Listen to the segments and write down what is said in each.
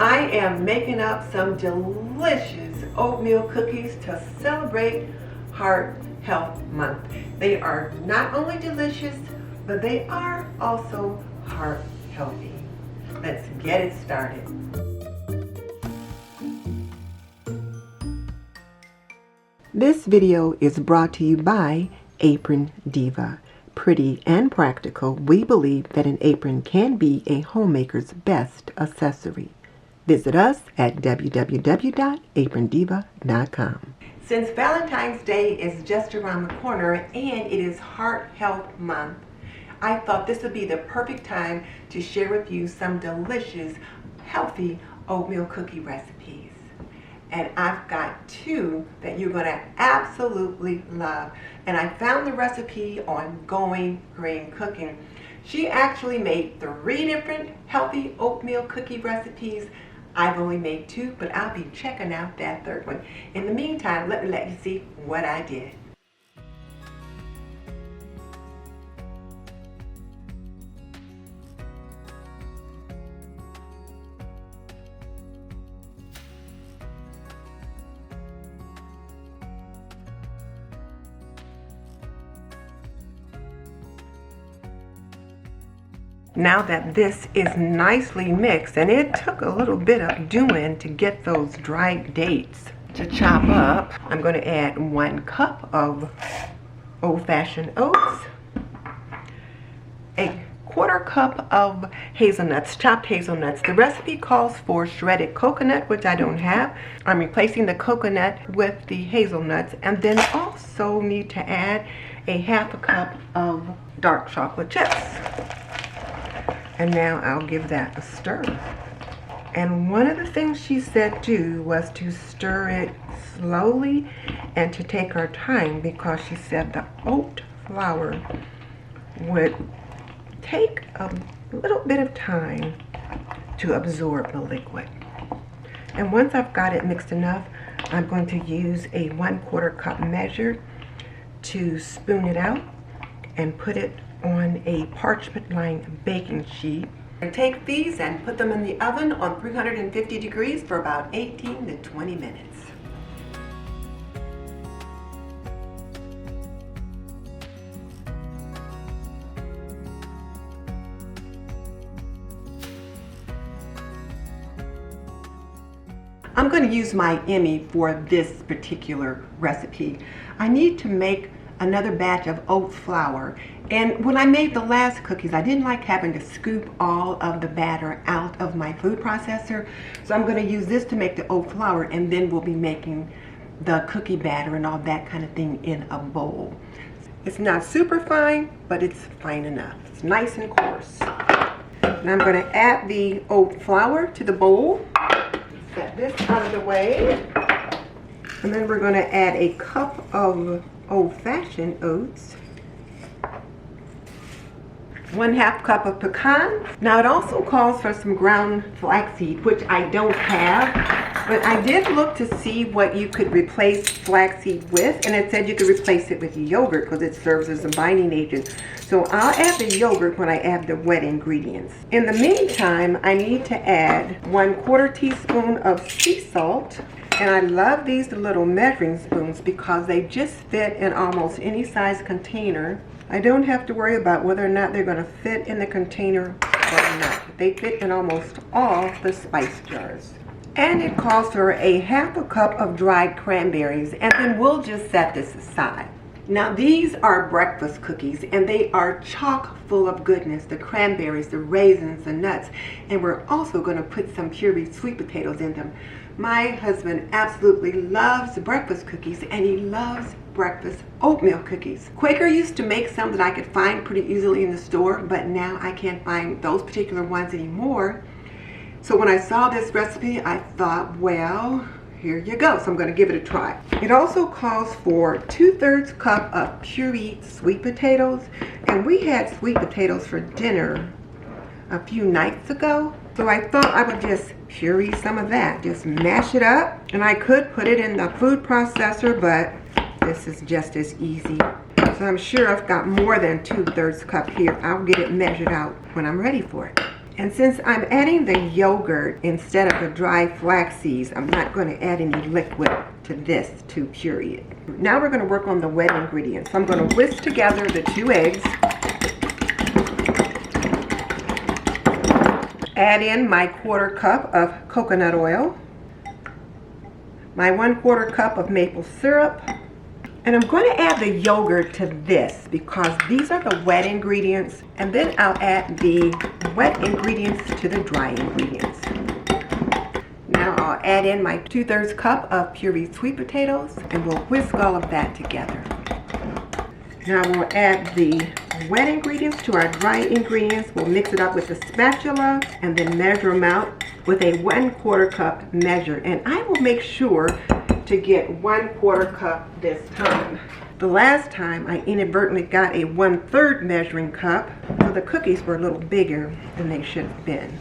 I am making up some delicious oatmeal cookies to celebrate Heart Health Month. They are not only delicious, but they are also heart healthy. Let's get it started. This video is brought to you by Aprondiva. Pretty and practical, we believe that an apron can be a homemaker's best accessory. Visit us at www.aprondiva.com. Since Valentine's Day is just around the corner and it is Heart Health Month, I thought this would be the perfect time to share with you some delicious, healthy oatmeal cookie recipes. And I've got two that you're going to absolutely love. And I found the recipe on Going Green Cooking. She actually made 3 different healthy oatmeal cookie recipes. I've only made 2, but I'll be checking out that 3rd one. In the meantime, let you see what I did. Now that this is nicely mixed, and it took a little bit of doing to get those dried dates to chop up, I'm going to add 1 cup of old-fashioned oats, a 1/4 cup of hazelnuts, chopped hazelnuts. The recipe calls for shredded coconut, which I don't have. I'm replacing the coconut with the hazelnuts, and then also need to add a 1/2 cup of dark chocolate chips. And now I'll give that a stir. And one of the things she said do was to stir it slowly and to take our time, because she said the oat flour would take a little bit of time to absorb the liquid. And once I've got it mixed enough, I'm going to use a 1/4 cup measure to spoon it out and put it on a parchment-lined baking sheet. I take these and put them in the oven on 350 degrees for about 18 to 20 minutes. I'm going to use my Emmy for this particular recipe. I need to make another batch of oat flour, and when I made the last cookies, I didn't like having to scoop all of the batter out of my food processor, so I'm going to use this to make the oat flour, and then we'll be making the cookie batter and all that kind of thing in a bowl. It's not super fine, but it's fine enough. It's nice and coarse. And I'm going to add the oat flour to the bowl. Set this out of the way, and then we're going to add a cup of old-fashioned oats, 1/2 cup of pecan. Now it also calls for some ground flaxseed, which I don't have, but I did look to see what you could replace flaxseed with, and it said you could replace it with yogurt because it serves as a binding agent. So I'll add the yogurt when I add the wet ingredients. In the meantime, I need to add 1/4 teaspoon of sea salt. And I love these little measuring spoons because they just fit in almost any size container. I don't have to worry about whether or not they're going to fit in the container or not. They fit in almost all the spice jars. And it calls for a 1/2 cup of dried cranberries, and then we'll just set this aside. Now these are breakfast cookies, and they are chock full of goodness, the cranberries, the raisins, the nuts, and we're also going to put some pureed sweet potatoes in them. My husband absolutely loves breakfast cookies, and he loves breakfast oatmeal cookies. Quaker used to make some that I could find pretty easily in the store, but now I can't find those particular ones anymore. So when I saw this recipe, I thought, well, here you go. So I'm going to give it a try. It also calls for 2/3 cup of pureed sweet potatoes, and we had sweet potatoes for dinner a few nights ago. So I thought I would just puree some of that, just mash it up, and I could put it in the food processor, but this is just as easy. So I'm sure I've got more than 2/3 cup here. I'll get it measured out when I'm ready for it. And since I'm adding the yogurt instead of the dry flax seeds, I'm not going to add any liquid to this to puree it. Now we're going to work on the wet ingredients. So I'm going to whisk together the 2 eggs. Add in my 1/4 cup of coconut oil, my 1/4 cup of maple syrup, and I'm going to add the yogurt to this because these are the wet ingredients, and then I'll add the wet ingredients to the dry ingredients. Now I'll add in my 2/3 cup of pureed sweet potatoes, and we'll whisk all of that together. Now we'll add the wet ingredients to our dry ingredients. We'll mix it up with a spatula and then measure them out with a 1/4 cup measure. And I will make sure to get 1/4 cup this time. The last time I inadvertently got a 1/3 measuring cup, so the cookies were a little bigger than they should have been.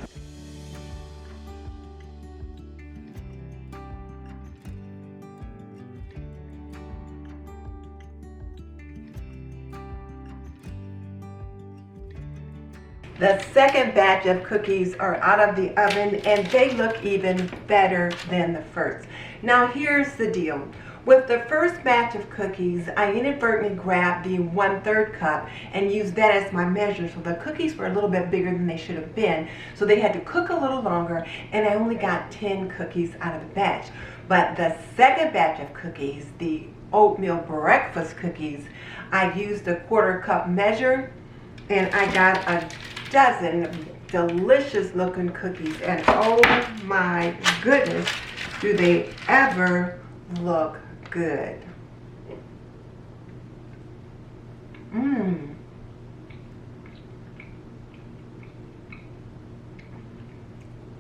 The second batch of cookies are out of the oven and they look even better than the first. Now here's the deal. With the first batch of cookies, I inadvertently grabbed the 1/3 cup and used that as my measure. So the cookies were a little bit bigger than they should have been. So they had to cook a little longer and I only got 10 cookies out of the batch. But the second batch of cookies, the oatmeal breakfast cookies, I used the 1/4 cup measure and I got a dozen delicious looking cookies, and oh my goodness, do they ever look good.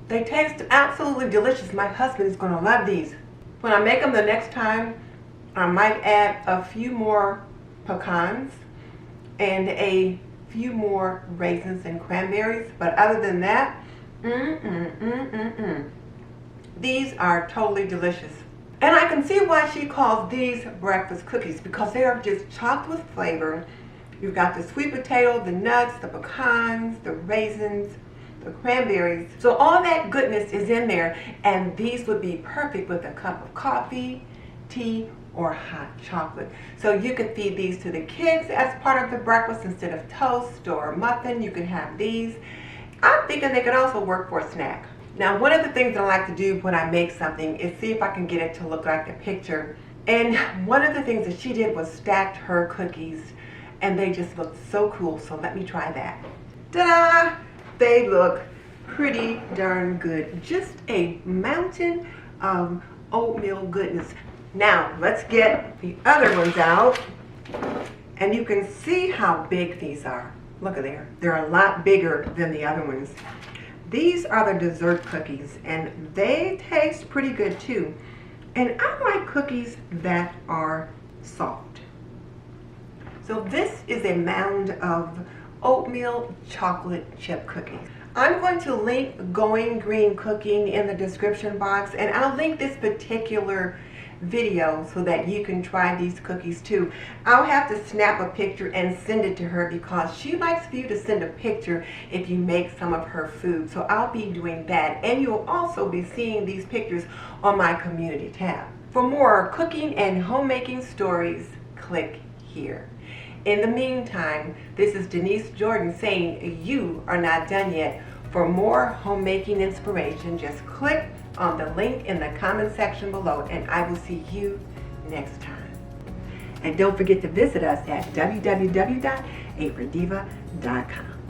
They taste absolutely delicious. My husband is going to love these. When I make them the next time, I might add a few more pecans and a few more raisins and cranberries, but other than that, these are totally delicious. And I can see why she calls these breakfast cookies, because they are just chocked with flavor. You've got the sweet potato, the nuts, the pecans, the raisins, the cranberries. So all that goodness is in there, and these would be perfect with a cup of coffee, tea, or hot chocolate. So you can feed these to the kids as part of the breakfast instead of toast or muffin. You can have these. I'm thinking they could also work for a snack. Now, one of the things that I like to do when I make something is see if I can get it to look like the picture. And one of the things that she did was stacked her cookies, and they just looked so cool. So let me try that. Ta-da! They look pretty darn good. Just a mountain of oatmeal goodness. Now, let's get the other ones out, and you can see how big these are. Look at there. They're a lot bigger than the other ones. These are the dessert cookies, and they taste pretty good too. And I like cookies that are soft. So this is a mound of oatmeal chocolate chip cookies. I'm going to link Going Green Cooking in the description box, and I'll link this particular video so that you can try these cookies too. I'll have to snap a picture and send it to her because she likes for you to send a picture if you make some of her food. So I'll be doing that, and you'll also be seeing these pictures on my community tab. For more cooking and homemaking stories, click here. In the meantime, this is Denise Jordan saying you are not done yet. For more homemaking inspiration, just click on the link in the comment section below, and I will see you next time. And don't forget to visit us at www.aprondiva.com.